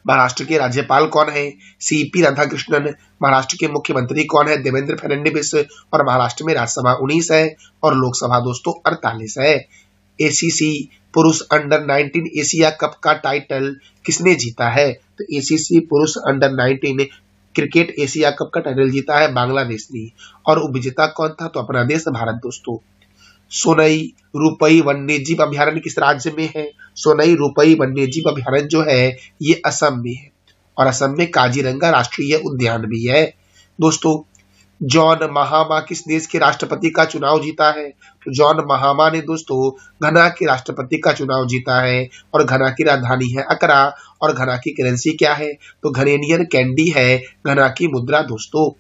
महाराष्ट्र के राज्यपाल कौन है? सीपी राधाकृष्णन। महाराष्ट्र के मुख्यमंत्री कौन है? देवेंद्र फडणवीस। और महाराष्ट्र में राज्यसभा 19 है और लोकसभा दोस्तों 48 है। एसीसी पुरुष अंडर 19 एशिया कप का टाइटल किसने जीता है? तो एसीसी पुरुष अंडर 19 क्रिकेट एशिया कप का टाइटल जीता है बांग्लादेश ने। और उपविजेता कौन था? तो अपना देश भारत दोस्तों। सोनई रुपई वन्यजीव अभ्यारण्य किस राज्य में है? सोनई रुपई वन्यजीव अभ्यारण्य जो है ये असम में है। और असम में काजीरंगा राष्ट्रीय उद्यान भी है दोस्तों। जॉन महामा किस देश के राष्ट्रपति का चुनाव जीता है? तो जॉन महामा ने दोस्तों घना के राष्ट्रपति का चुनाव जीता है। और घना की राजधानी है अकरा। और घना की करेंसी क्या है? तो घनेनियन कैंडी है घना की मुद्रा दोस्तों।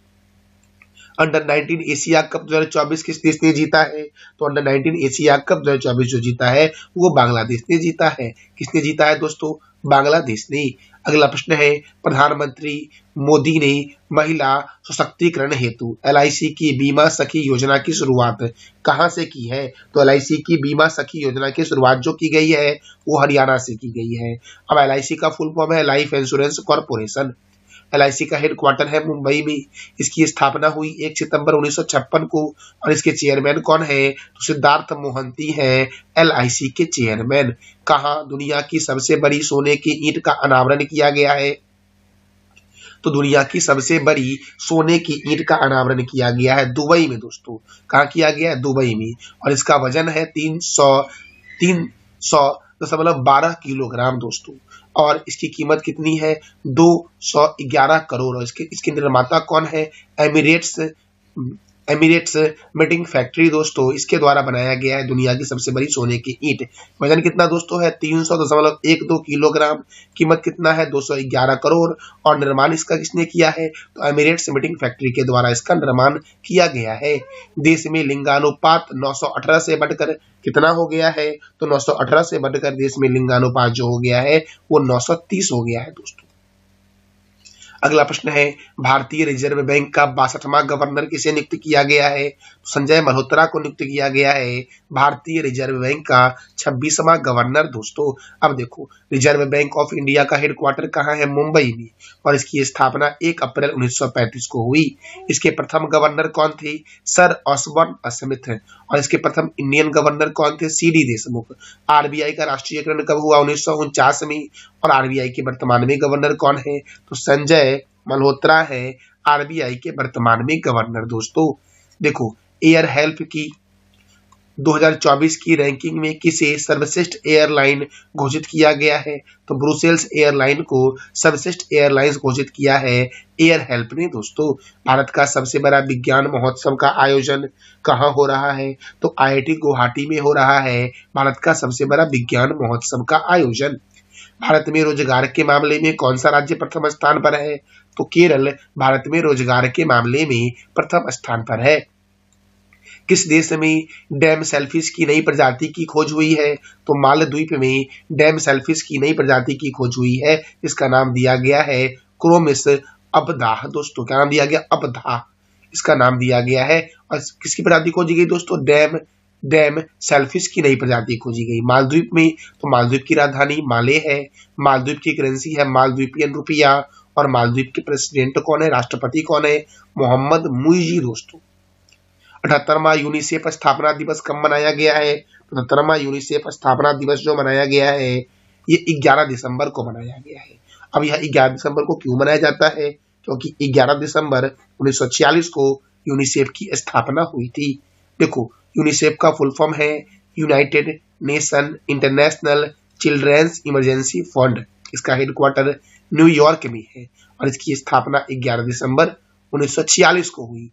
अंडर 19 एशिया कप 2024 किस देश ने जीता है? तो अंडर 19 एशिया कप 2024 जो जीता है वो बांग्लादेश ने जीता है। किसने जीता है दोस्तों? बांग्लादेश ने। अगला प्रश्न है, प्रधानमंत्री मोदी ने महिला सशक्तिकरण हेतु LIC की बीमा सखी योजना की शुरुआत कहां से की है? तो LIC की बीमा सखी योजना की शुरुआत जो की गई है वो हरियाणा से की गई है। अब LIC का फुल फॉर्म है लाइफ इंश्योरेंस कॉर्पोरेशन। LIC का हेडक्वार्टर है मुंबई में। इसकी स्थापना हुई 1 सितंबर 1956 को और इसके चेयरमैन कौन है? तो सिद्धार्थ मोहंती हैं LIC के चेयरमैन। कहाँ दुनिया की सबसे बड़ी सोने की ईंट का अनावरण किया गया है? तो दुनिया की सबसे बड़ी सोने की ईंट का अनावरण किया गया है दुबई में दोस्तों। कहाँ किया गया है? दुबई में। और इसका वजन है 300.12 किलोग्राम दोस्तों। और इसकी कीमत कितनी है? 211 करोड़। और इसके निर्माता कौन है? एमिरेट्स मेटिंग फैक्ट्री दोस्तों। इसके द्वारा बनाया गया है दुनिया की सबसे बड़ी सोने की ईंट। वजन कितना दोस्तों है? 300.12 किलोग्राम। कीमत कितना है? 211 करोड़। और निर्माण इसका किसने किया है? तो एमिरेट्स मेटिंग फैक्ट्री के द्वारा इसका निर्माण किया गया है। देश में लिंगानुपात 918 से बढ़कर कितना हो गया है? तो 918 से बढ़कर देश में लिंगानुपात जो हो गया है वो 930 हो गया है दोस्तों। अगला प्रश्न है, भारतीय रिजर्व बैंक का 62वां गवर्नर किसे नियुक्त किया गया है? संजय मल्होत्रा को नियुक्त किया गया है भारतीय रिजर्व बैंक का 26वां गवर्नर दोस्तों। अब देखो, रिजर्व बैंक ऑफ इंडिया का हेडक्वार्टर कहाँ है? मुंबई में। और इसकी स्थापना 1 अप्रैल 1935 को हुई। इसके प्रथम गवर्नर कौन थे? Sir Osborne Smith. और इसके प्रथम इंडियन गवर्नर कौन थे? CD देशमुख। RBI का राष्ट्रीयकरण कब हुआ? 1949 में। और RBI के वर्तमान में गवर्नर कौन है? तो संजय मल्होत्रा है RBI के वर्तमान में गवर्नर दोस्तों। देखो, एयर हेल्प की 2024 की रैंकिंग में किसे सर्वश्रेष्ठ एयरलाइन घोषित किया गया है? तो ब्रुसेल्स एयरलाइन को सर्वश्रेष्ठ एयरलाइंस घोषित किया है एयर हेल्प ने दोस्तों। भारत का सबसे बड़ा विज्ञान महोत्सव का आयोजन कहाँ हो रहा है? तो IIT गुवाहाटी में हो रहा है भारत का सबसे बड़ा विज्ञान महोत्सव का आयोजन। भारत में रोजगार के मामले में कौन सा राज्य प्रथम स्थान पर है? तो केरल भारत में रोजगार के मामले में प्रथम स्थान पर है। किस देश में डैम सेलफिश की नई प्रजाति की खोज हुई है? तो मालदीव में डैम सेलफिश की नई प्रजाति की खोज हुई है। इसका नाम दिया गया है क्रोमिस अपदाह दोस्तों। क्या नाम दिया गया? अपदाह इसका नाम दिया गया है। और किसकी प्रजाति खोजी गई दोस्तों? डैम सेलफिश की नई प्रजाति खोजी गई मालदीव में। तो मालदीव की राजधानी माले है। मालदीव की करेंसी है मालदीवियन रुपया। और मालदीव के प्रेसिडेंट कौन है? राष्ट्रपति कौन है? मोहम्मद मुइजी दोस्तों। 78वां यूनिसेफ स्थापना दिवस कब मनाया गया है? 78वां यूनिसेफ स्थापना दिवस जो मनाया गया है ये 11 दिसंबर को मनाया गया है। अब यह 11 दिसंबर को क्यों मनाया जाता है? क्योंकि 11 दिसंबर 1946 को यूनिसेफ की स्थापना हुई थी। देखो, यूनिसेफ का फुल फॉर्म है United Nation International Children's Emergency Fund. इसका हेडक्वार्टर न्यूयॉर्क में है। और इसकी स्थापना 11 दिसंबर 1946 को हुई।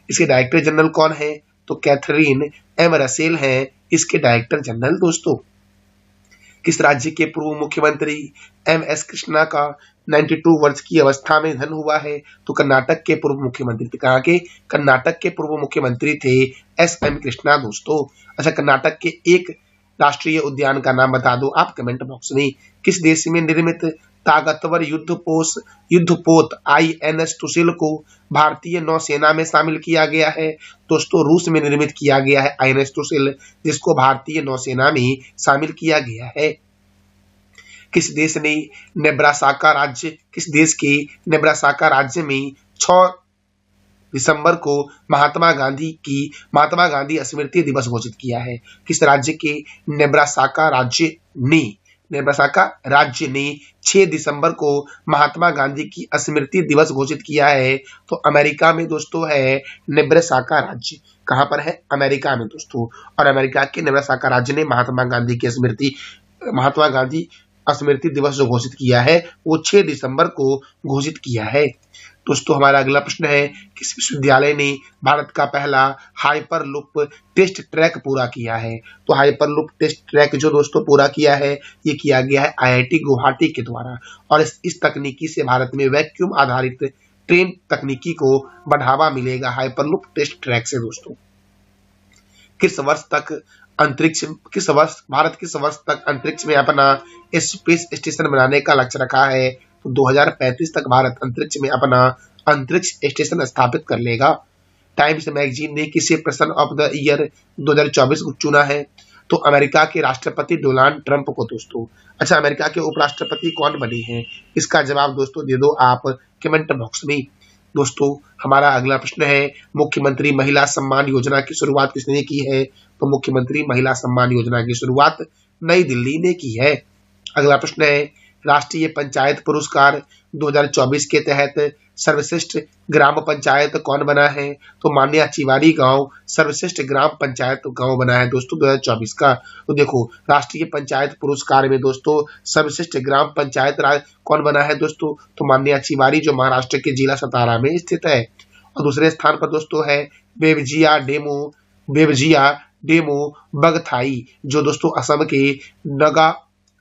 इसके डायरेक्टर जनरल कौन है? तो कैथरीन M रसेल हैं इसके डायरेक्टर जनरल दोस्तों। किस राज्य के पूर्व मुख्यमंत्री MS कृष्णा का 92 वर्ष की अवस्था में निधन हुआ है? तो कर्नाटक के पूर्व मुख्यमंत्री थे। कहाँ के? कर्नाटक के पूर्व मुख्यमंत्री थे SM कृष्णा दोस्तों। अच्छा, कर्नाटक के एक राष्ट्रीय उद्यान का नाम बता दो आप कमेंट बॉक्स में। किस देश में निर्मित ताकतवर युद्धपोत INS टुसिल को भारतीय नौसेना में शामिल किया गया है? दोस्तों, रूस में निर्मित किया गया है INS टुसिल, जिसको भारतीय नौसेना में शामिल किया गया है। किस देश के नेब्रासाका राज्य में 6 दिसंबर को महात्मा गांधी स्मृति दिवस घोषित किया है? किस राज्य के नेब्रासाका राज्य ने 6 दिसंबर को महात्मा गांधी की स्मृति दिवस घोषित किया है? तो अमेरिका में दोस्तों है नेब्रासाका राज्य। कहां पर है? अमेरिका में दोस्तों। और अमेरिका के नेब्रासाका राज्य ने महात्मा गांधी स्मृति दिवस जो घोषित किया है वो 6 दिसंबर को घोषित किया है। दोस्तों, हमारा अगला प्रश्न है, किस विश्वविद्यालय ने भारत का पहला हाइपरलूप टेस्ट ट्रैक पूरा किया है? तो हाइपरलूप टेस्ट ट्रैक जो दोस्तों पूरा किया है ये किया गया है IIT गुवाहाटी के द्वारा। और इस तकनीकी से भारत में वैक्यूम आधारित ट्रेन तकनीकी को बढ़ावा मिलेगा हाइपरलूप टेस्ट ट्रैक से दोस्तों। किस वर्ष भारत किस वर्ष तक अंतरिक्ष में अपना स्पेस स्टेशन बनाने का लक्ष्य रखा है? तो 2035 तक भारत अंतरिक्ष में अपना अंतरिक्ष स्टेशन स्थापित कर लेगा। टाइम्स मैगजीन ने किसे पर्सन ऑफ द ईयर 2024 को चुना है? तो अमेरिका के राष्ट्रपति डोनाल्ड ट्रंप को दोस्तों। अच्छा, अमेरिका के उपराष्ट्रपति कौन बने हैं? इसका जवाब दोस्तों दे दो आप कमेंट बॉक्स में। दोस्तों हमारा अगला प्रश्न है, मुख्यमंत्री महिला सम्मान योजना की शुरुआत किसने की है? तो मुख्यमंत्री महिला सम्मान योजना की शुरुआत नई दिल्ली ने की है। अगला प्रश्न है, राष्ट्रीय पंचायत पुरस्कार 2024 के तहत सर्वश्रेष्ठ ग्राम पंचायत कौन बना है? तो मान्या चिवारी गांव सर्वश्रेष्ठ ग्राम पंचायत गांव बना है दोस्तों 2024 का। तो देखो, राष्ट्रीय पंचायत पुरस्कार में दोस्तों सर्वश्रेष्ठ ग्राम पंचायत कौन बना है दोस्तों? तो मान्या चिवारी, जो महाराष्ट्र के जिला सतारा में स्थित है। और दूसरे स्थान पर दोस्तों है बेवजिया डेमो बगथाई, जो दोस्तों असम के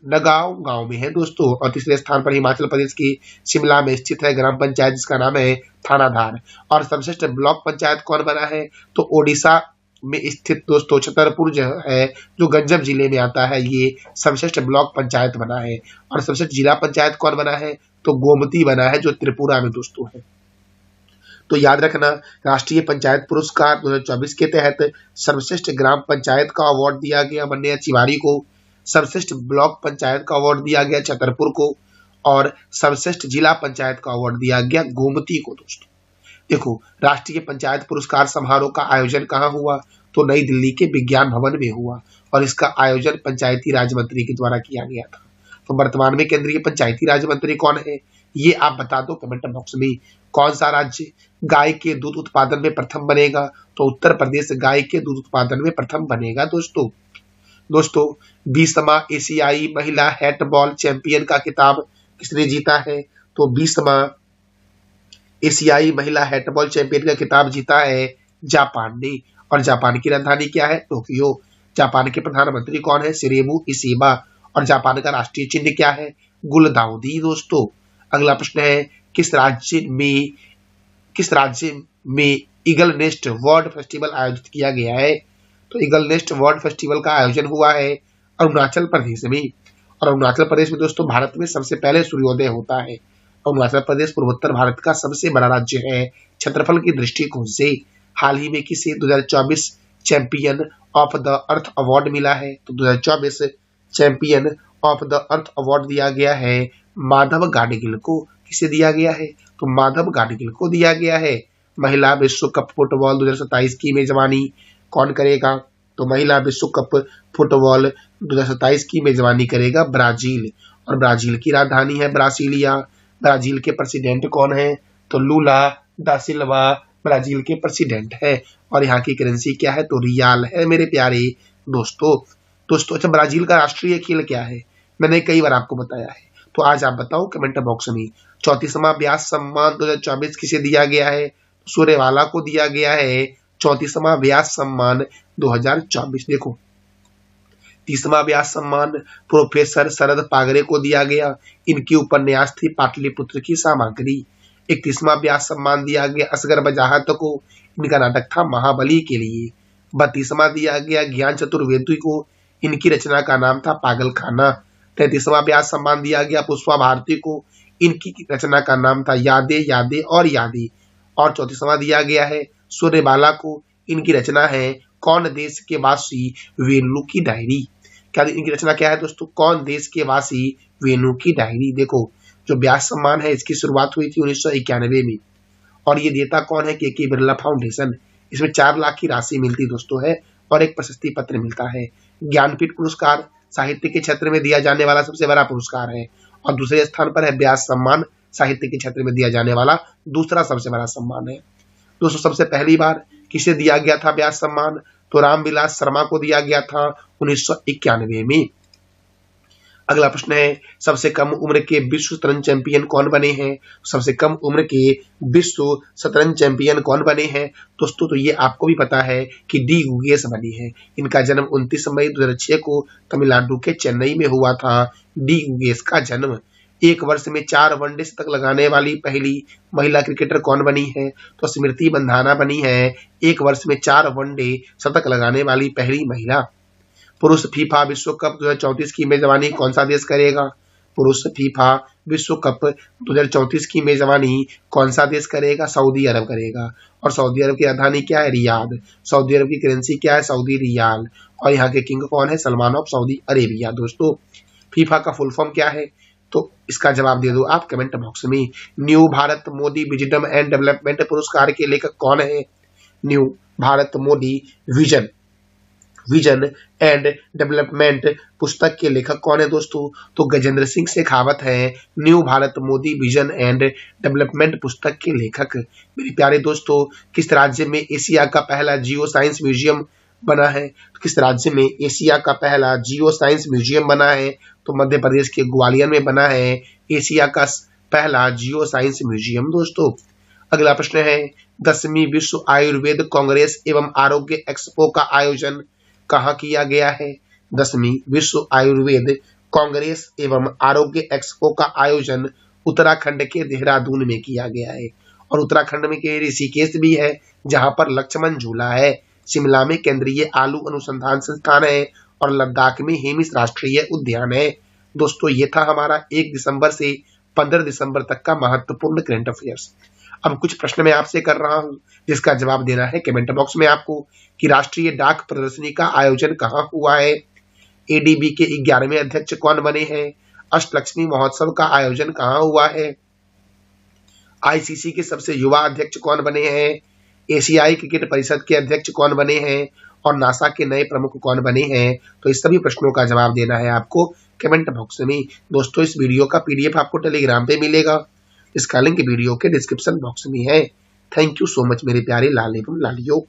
नगांव गांव में है दोस्तों। और तीसरे स्थान पर हिमाचल प्रदेश की शिमला में स्थित है ग्राम पंचायत, जिसका नाम है थानाधार। और सर्वश्रेष्ठ ब्लॉक पंचायत कौन बना है? तो ओडिशा में स्थित दोस्तों छतरपुर जो है, जो गंजम जिले में आता है, ये सर्वश्रेष्ठ ब्लॉक पंचायत बना है। और सर्वश्रेष्ठ जिला पंचायत कौन बना है? तो गोमती बना है, जो त्रिपुरा में दोस्तों है। तो याद रखना, राष्ट्रीय पंचायत पुरस्कार 2024 के तहत सर्वश्रेष्ठ ग्राम पंचायत का अवार्ड दिया गया माननीय तिवारी को, सर्वश्रेष्ठ ब्लॉक पंचायत का अवार्ड दिया गया छतरपुर को, और सर्वश्रेष्ठ जिला पंचायत का अवार्ड दिया गया गोमती को दोस्तों। देखो, राष्ट्रीय पंचायत पुरस्कार समारोह का आयोजन कहाँ हुआ? तो नई दिल्ली के विज्ञान भवन में हुआ, और इसका आयोजन पंचायती राज मंत्री के द्वारा किया गया था। तो वर्तमान में केंद्रीय पंचायती राज मंत्री कौन है, ये आप बता दो कमेंट बॉक्स में। कौन सा राज्य गाय के दूध उत्पादन में प्रथम बनेगा? तो उत्तर प्रदेश गाय के दूध उत्पादन में प्रथम बनेगा दोस्तों। 20वां एशियाई महिला हैंडबॉल चैंपियन का खिताब किसने जीता है? तो 20वां एशियाई महिला हैंडबॉल चैंपियन का खिताब जीता है जापान ने। और जापान की राजधानी क्या है? टोक्यो। जापान के प्रधानमंत्री कौन है? शिरेबु इशिबा। और जापान का राष्ट्रीय चिन्ह क्या है? गुलदाउदी दोस्तों। अगला प्रश्न है, किस राज्य में ईगल नेस्ट वर्ल्ड फेस्टिवल आयोजित किया गया है? तो ईगल नेस्ट वर्ल्ड फेस्टिवल का आयोजन हुआ है अरुणाचल प्रदेश में। और अरुणाचल प्रदेश में दोस्तों भारत में सबसे पहले सूर्योदय होता है। अरुणाचल प्रदेश पूर्वोत्तर भारत का सबसे बड़ा राज्य है क्षेत्रफल की दृष्टिकोण से। हाल ही में किसे 2024 champion of the earth award मिला है? तो 2024 champion of the earth award दिया गया है माधव गाडगिल को। किसे दिया गया है? तो माधव गाडगिल को दिया गया है। महिला विश्व कप फुटबॉल 2027 की मेजबानी कौन करेगा? तो महिला विश्व कप फुटबॉल 2027 की मेजबानी करेगा ब्राजील। और ब्राजील की राजधानी है ब्रासिलिया। ब्राजील के प्रेसिडेंट कौन है? तो लूला दा सिल्वा ब्राजील के प्रेसिडेंट है। और यहाँ की करेंसी क्या है? तो रियाल है मेरे प्यारे दोस्तों। अच्छा, ब्राजील का राष्ट्रीय खेल क्या है? मैंने कई बार आपको बताया है, तो आज आप बताओ कमेंट बॉक्स में। 34वां व्यास सम्मान 2024 किसे दिया गया है? सूर्यवाला को दिया गया है 34वां व्यास सम्मान 2024। देखो, 30वां व्यास सम्मान प्रोफेसर शरद पागरे को दिया गया। इनकी उपन्यास थी पाटलिपुत्र की सामग्री। 31वां व्यास सम्मान दिया गया असगर बजाहत को। इनका नाटक था महाबली के लिए। 32वां दिया गया ज्ञान चतुर्वेदी को। इनकी रचना का नाम था पागल खाना। 33वां व्यास सम्मान दिया गया पुष्पा भारती को। इनकी रचना का नाम था यादें यादें और यादें। और 34वां दिया गया है सूर्यबाला को। इनकी रचना है कौन देश के वासी वेणु की डायरी। क्या इनकी रचना क्या है दोस्तों? कौन देश के वासी वेणु की डायरी। देखो, जो व्यास सम्मान है इसकी शुरुआत हुई थी 1991 में। और ये देता कौन है? के बिरला फाउंडेशन। इसमें 4 लाख की राशि मिलती दोस्तों है, और एक प्रशस्ति पत्र मिलता है। ज्ञानपीठ पुरस्कार साहित्य के क्षेत्र में दिया जाने वाला सबसे बड़ा पुरस्कार है। और दूसरे स्थान पर है व्यास सम्मान, साहित्य के क्षेत्र में दिया जाने वाला दूसरा सबसे बड़ा सम्मान है। दोस्तों, सबसे पहली बार किसे दिया गया था व्यास सम्मान? तो रामविलास शर्मा को दिया गया था 1991 में। अगला प्रश्न है, सबसे कम उम्र के विश्व शतरंज चैंपियन कौन बने हैं? सबसे कम उम्र के विश्व शतरंज चैंपियन कौन बने हैं दोस्तों? तो ये आपको भी पता है कि डी गुगेश बने हैं। इनका जन्म 29 मई 2006 को तमिलनाडु के चेन्नई में हुआ था। डी गुगेश का जन्म एक वर्ष में 4 वनडे शतक लगाने वाली पहली महिला क्रिकेटर कौन बनी है? तो स्मृति मंधाना बनी है एक वर्ष में 4 वनडे शतक लगाने वाली पहली महिला। पुरुष फीफा विश्व कप 2034 की मेजबानी कौन सा देश करेगा? पुरुष फीफा विश्व कप 2034 की मेजबानी कौन सा देश करेगा? सऊदी अरब करेगा। और सऊदी अरब की राजधानी क्या है? रियाद। सऊदी अरब की करेंसी क्या है? Saudi riyal. और यहाँ के किंग कौन है? Salman of Saudi Arabia. दोस्तों फीफा का फुल फॉर्म क्या है? तो इसका जवाब दे दो आप कमेंट बॉक्स में। New Bharat Modi wisdom and development पुरस्कार के लेखक कौन है? New Bharat Modi vision and development पुस्तक के लेखक कौन है दोस्तों? तो गजेंद्र सिंह शेखावत है new Bharat Modi vision and development पुस्तक के लेखक। मेरे प्यारे दोस्तों, किस राज्य में एशिया का पहला जियो साइंस म्यूजियम बना है? तो किस राज्य में एशिया का पहला जियो साइंस म्यूजियम बना है? तो मध्य प्रदेश के ग्वालियर में बना है एशिया का पहला जियो साइंस म्यूजियम। दोस्तों अगला प्रश्न है, 10वीं विश्व आयुर्वेद कांग्रेस एवं आरोग्य एक्सपो का आयोजन कहाँ किया गया है? 10वीं विश्व आयुर्वेद कांग्रेस एवं आरोग्य एक्सपो का आयोजन उत्तराखंड के देहरादून में किया गया है। और उत्तराखंड में के ऋषिकेश भी है जहां पर लक्ष्मण झूला है। शिमला में केंद्रीय आलू अनुसंधान संस्थान है और लद्दाख में हेमिस राष्ट्रीय उद्यान है। दोस्तों ये था हमारा 1 दिसंबर से 15 दिसंबर तक का महत्वपूर्ण करंट अफेयर्स। अब कुछ प्रश्न मैं आपसे कर रहा हूं जिसका जवाब देना है कमेंट बॉक्स में आपको कि राष्ट्रीय डाक प्रदर्शनी का आयोजन कहाँ हुआ है? एडीबी के 11वें अध्यक्ष कौन बने हैं? अष्टलक्ष्मी महोत्सव का आयोजन कहाँ हुआ है? आईसीसी के सबसे युवा अध्यक्ष कौन बने हैं? एशियाई क्रिकेट परिषद के अध्यक्ष कौन बने हैं? और नासा के नए प्रमुख कौन बने हैं? तो इस सभी प्रश्नों का जवाब देना है आपको कमेंट बॉक्स में। दोस्तों इस वीडियो का पीडीएफ आपको टेलीग्राम पे मिलेगा, इसका लिंक वीडियो के डिस्क्रिप्शन बॉक्स में है। थैंक यू सो मच मेरे प्यारे लाल एवं लालियों।